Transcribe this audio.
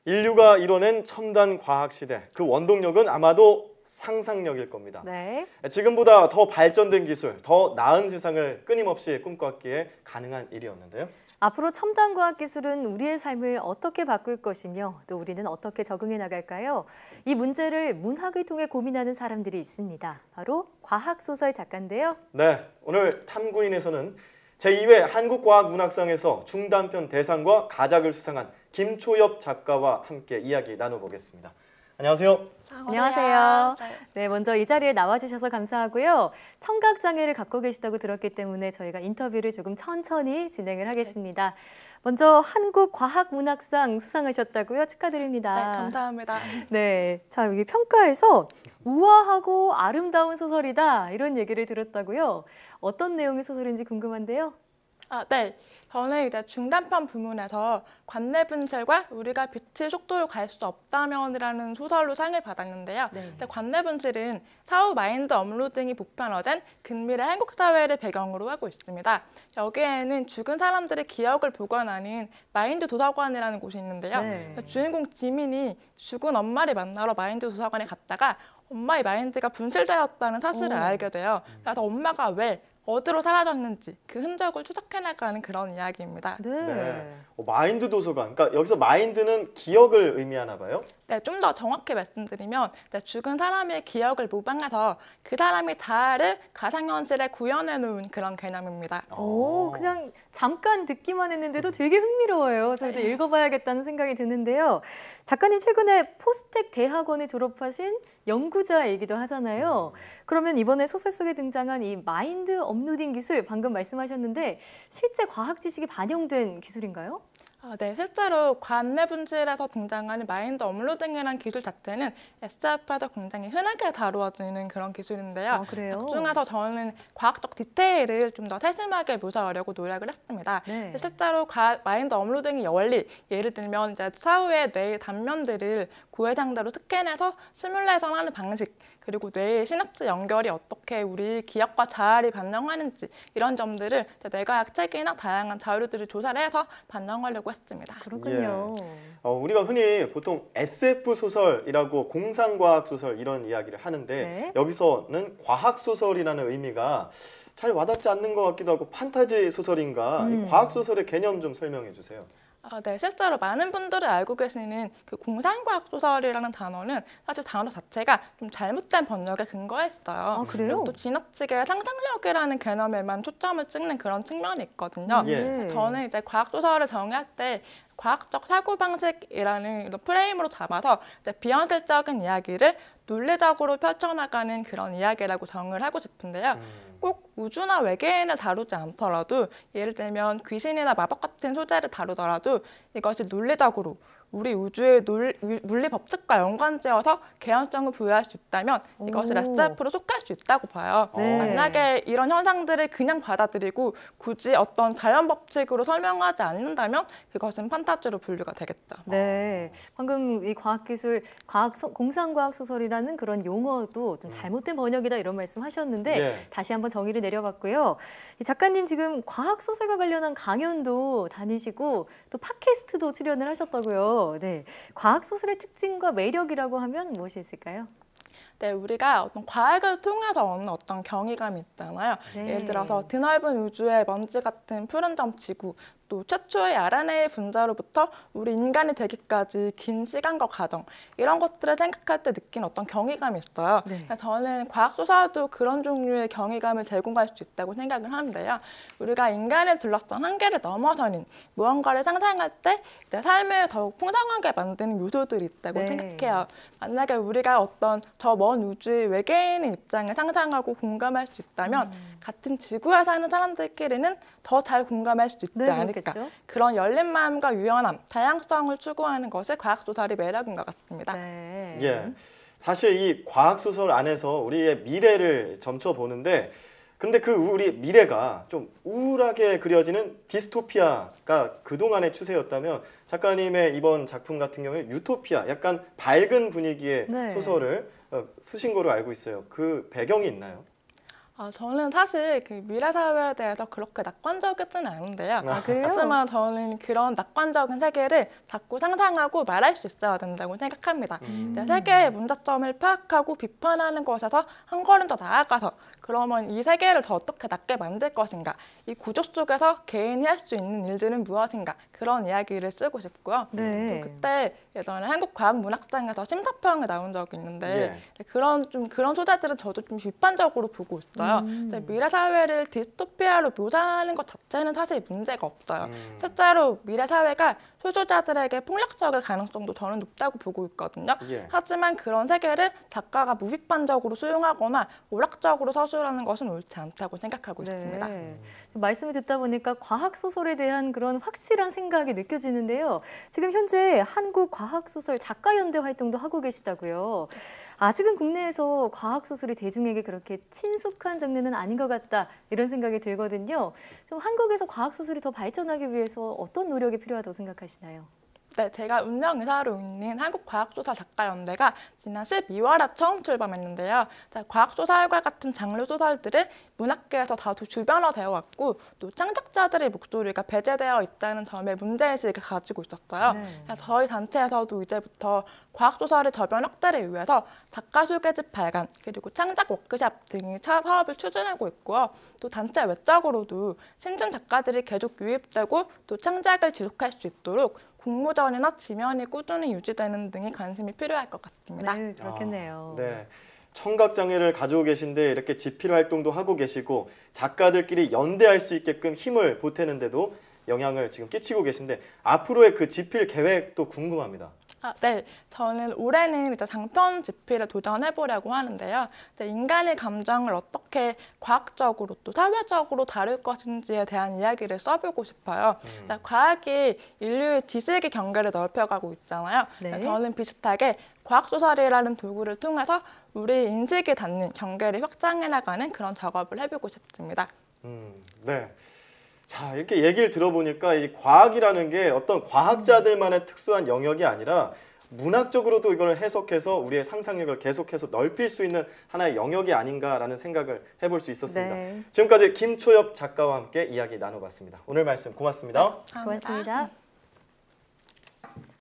인류가 이뤄낸 첨단 과학 시대, 그 원동력은 아마도 상상력일 겁니다. 네. 지금보다 더 발전된 기술, 더 나은 세상을 끊임없이 꿈꿨기에 가능한 일이었는데요. 앞으로 첨단 과학 기술은 우리의 삶을 어떻게 바꿀 것이며 또 우리는 어떻게 적응해 나갈까요? 이 문제를 문학을 통해 고민하는 사람들이 있습니다. 바로 과학소설 작가인데요. 네, 오늘 탐구인에서는 제2회 한국과학문학상에서 중단편 대상과 가작을 수상한 김초엽 작가와 함께 이야기 나눠보겠습니다. 안녕하세요. 안녕하세요. 네, 먼저 이 자리에 나와주셔서 감사하고요. 청각장애를 갖고 계시다고 들었기 때문에 저희가 인터뷰를 조금 천천히 진행을 하겠습니다. 먼저 한국과학문학상 수상하셨다고요? 축하드립니다. 네, 감사합니다. 네, 자 여기 평가에서 우아하고 아름다운 소설이다 이런 얘기를 들었다고요. 어떤 내용의 소설인지 궁금한데요. 네. 저는 이제 중단편 부문에서 관내분실과 우리가 빛의 속도로 갈 수 없다면이라는 소설로 상을 받았는데요. 네. 관내분실은 사후 마인드 업로딩이 보편화된 근미래 한국 사회를 배경으로 하고 있습니다. 여기에는 죽은 사람들의 기억을 보관하는 마인드 도서관이라는 곳이 있는데요. 네. 주인공 지민이 죽은 엄마를 만나러 마인드 도서관에 갔다가 엄마의 마인드가 분실되었다는 사실을 알게 돼요. 그래서 엄마가 왜 어디로 사라졌는지 그 흔적을 추적해나가는 그런 이야기입니다. 네. 마인드 도서관, 그러니까 여기서 마인드는 기억을 의미하나 봐요? 네, 좀 더 정확히 말씀드리면 죽은 사람의 기억을 모방해서 그 사람이 다를 가상현실에 구현해 놓은 그런 개념입니다. 오, 그냥 잠깐 듣기만 했는데도 되게 흥미로워요. 저희도 읽어봐야겠다는 생각이 드는데요. 작가님 최근에 포스텍 대학원을 졸업하신 연구자이기도 하잖아요. 그러면 이번에 소설 속에 등장한 이 마인드 업로딩 기술 방금 말씀하셨는데 실제 과학 지식이 반영된 기술인가요? 네, 실제로 관내 분실에서 등장하는 마인드 업로딩이라는 기술 자체는 SF에서 굉장히 흔하게 다루어지는 그런 기술인데요. 그래요? 그중에서 저는 과학적 디테일을 좀 더 세심하게 묘사하려고 노력을 했습니다. 네. 실제로 마인드 업로딩의 원리, 예를 들면 이제 사후의 뇌의 단면들을 고해상대로 스캔해서 시뮬레이션하는 방식, 그리고 뇌의 시냅스 연결이 어떻게 우리 기억과 자아를 반영하는지 이런 점들을 뇌과학 책이나 다양한 자료들을 조사를 해서 반영하려고 했습니다. 그렇군요. 우리가 흔히 보통 SF 소설이라고 공상과학 소설 이런 이야기를 하는데 네. 여기서는 과학 소설이라는 의미가 잘 와닿지 않는 것 같기도 하고 판타지 소설인가 이 과학 소설의 개념 좀 설명해 주세요. 네, 실제로 많은 분들이 알고 계시는 그 공상과학 소설이라는 단어는 사실 단어 자체가 좀 잘못된 번역에 근거해 있어요. 그래요? 또 지나치게 상상력이라는 개념에만 초점을 찍는 그런 측면이 있거든요. 예. 저는 이제 과학 소설을 정의할 때 과학적 사고방식이라는 이런 프레임으로 잡아서 이제 비현실적인 이야기를 논리적으로 펼쳐나가는 그런 이야기라고 정의를 하고 싶은데요. 꼭 우주나 외계인을 다루지 않더라도 예를 들면 귀신이나 마법 같은 소재를 다루더라도 이것이 논리적으로 우리 우주의 물리 법칙과 연관지어서 개연성을 부여할 수 있다면 이것을 SF로 속할 수 있다고 봐요. 네. 만약에 이런 현상들을 그냥 받아들이고 굳이 어떤 자연 법칙으로 설명하지 않는다면 그것은 판타지로 분류가 되겠죠. 네, 방금 이 과학기술, 공상과학 소설이라는 그런 용어도 좀 잘못된 번역이다 이런 말씀하셨는데 예. 다시 한번 정의를 내려봤고요. 이 작가님 지금 과학소설과 관련한 강연도 다니시고 또 팟캐스트도 출연을 하셨다고요. 네, 과학소설의 특징과 매력이라고 하면 무엇이 있을까요? 네, 우리가 어떤 과학을 통해서 얻는 어떤 경이감이 있잖아요. 네. 예를 들어서 드넓은 우주의 먼지 같은 푸른 점 지구, 또 최초의 RNA 분자로부터 우리 인간이 되기까지 긴 시간과 과정, 이런 것들을 생각할 때 느낀 어떤 경이감이 있어요. 네. 저는 과학소설도 그런 종류의 경이감을 제공할 수 있다고 생각을 하는데요. 우리가 인간을 둘러싼 한계를 넘어서는 무언가를 상상할 때 내 삶을 더욱 풍성하게 만드는 요소들이 있다고 네. 생각해요. 만약에 우리가 어떤 저 먼 우주의 외계인의 입장을 상상하고 공감할 수 있다면 같은 지구에 사는 사람들끼리는 더 잘 공감할 수 있지 네, 않을까. 그렇겠죠. 그런 열린 마음과 유연함, 다양성을 추구하는 것이 과학소설의 매력인 것 같습니다. 네. 예. 사실 이 과학 소설 안에서 우리의 미래를 점쳐보는데 근데 그 우리 미래가 좀 우울하게 그려지는 디스토피아가 그동안의 추세였다면 작가님의 이번 작품 같은 경우는 유토피아, 약간 밝은 분위기의 네. 소설을 쓰신 거로 알고 있어요. 그 배경이 있나요? 저는 사실 그 미래 사회에 대해서 그렇게 낙관적이지는 않은데요. 아, 그래요? 하지만 저는 그런 낙관적인 세계를 자꾸 상상하고 말할 수 있어야 된다고 생각합니다. 이제 세계의 문제점을 파악하고 비판하는 것에서 한 걸음 더 나아가서 그러면 이 세계를 더 어떻게 낫게 만들 것인가, 이 구조 속에서 개인이 할 수 있는 일들은 무엇인가, 그런 이야기를 쓰고 싶고요. 네. 또 그때 예전에 한국과학문학장에서 심사평이 나온 적이 있는데 그런 소재들은 저도 좀 비판적으로 보고 있어요. 근데 미래 사회를 디스토피아로 묘사하는 것 자체는 사실 문제가 없어요. 실제로 미래 사회가 소수자들에게 폭력적일 가능성도 저는 높다고 보고 있거든요. 예. 하지만 그런 세계를 작가가 무비판적으로 수용하거나 오락적으로 서술하는 것은 옳지 않다고 생각하고 있습니다. 네. 말씀을 듣다 보니까 과학 소설에 대한 그런 확실한 생각이 느껴지는데요. 지금 현재 한국 과학 소설 작가 연대 활동도 하고 계시다고요. 아직은 국내에서 과학 소설이 대중에게 그렇게 친숙한 장르는 아닌 것 같다 이런 생각이 들거든요. 좀 한국에서 과학 소설이 더 발전하기 위해서 어떤 노력이 필요하다고 생각하시나요? 네, 제가 운영이사로 있는 한국과학소설 작가연대가 지난 12월에 처음 출범했는데요. 과학소설과 같은 장르 소설들은 문학계에서 다소 주변화되어 왔고 또 창작자들의 목소리가 배제되어 있다는 점에 문제의식을 가지고 있었어요. 네. 그래서 저희 단체에서도 이제부터 과학소설의 저변 확대를 위해서 작가 소개집 발간 그리고 창작 워크숍 등의 사업을 추진하고 있고요. 또 단체 외적으로도 신진 작가들이 계속 유입되고 또 창작을 지속할 수 있도록 공모전이나 지면이 꾸준히 유지되는 등의 관심이 필요할 것 같습니다. 네, 그렇겠네요. 네. 청각 장애를 가지고 계신데 이렇게 집필 활동도 하고 계시고 작가들끼리 연대할 수 있게끔 힘을 보태는데도 영향을 지금 끼치고 계신데 앞으로의 그 집필 계획도 궁금합니다. 네, 저는 올해는 이제 장편 집필에 도전해 보려고 하는데요. 인간의 감정을 어떻게 과학적으로 또 사회적으로 다룰 것인지에 대한 이야기를 써보고 싶어요. 과학이 인류의 지식의 경계를 넓혀가고 있잖아요. 네. 저는 비슷하게 과학소설이라는 도구를 통해서 우리 인식이 닿는 경계를 확장해 나가는 그런 작업을 해보고 싶습니다. 네. 자, 이렇게 얘기를 들어보니까 이 과학이라는 게 어떤 과학자들만의 특수한 영역이 아니라 문학적으로도 이걸 해석해서 우리의 상상력을 계속해서 넓힐 수 있는 하나의 영역이 아닌가라는 생각을 해볼 수 있었습니다. 네. 지금까지 김초엽 작가와 함께 이야기 나눠봤습니다. 오늘 말씀 고맙습니다. 고맙습니다.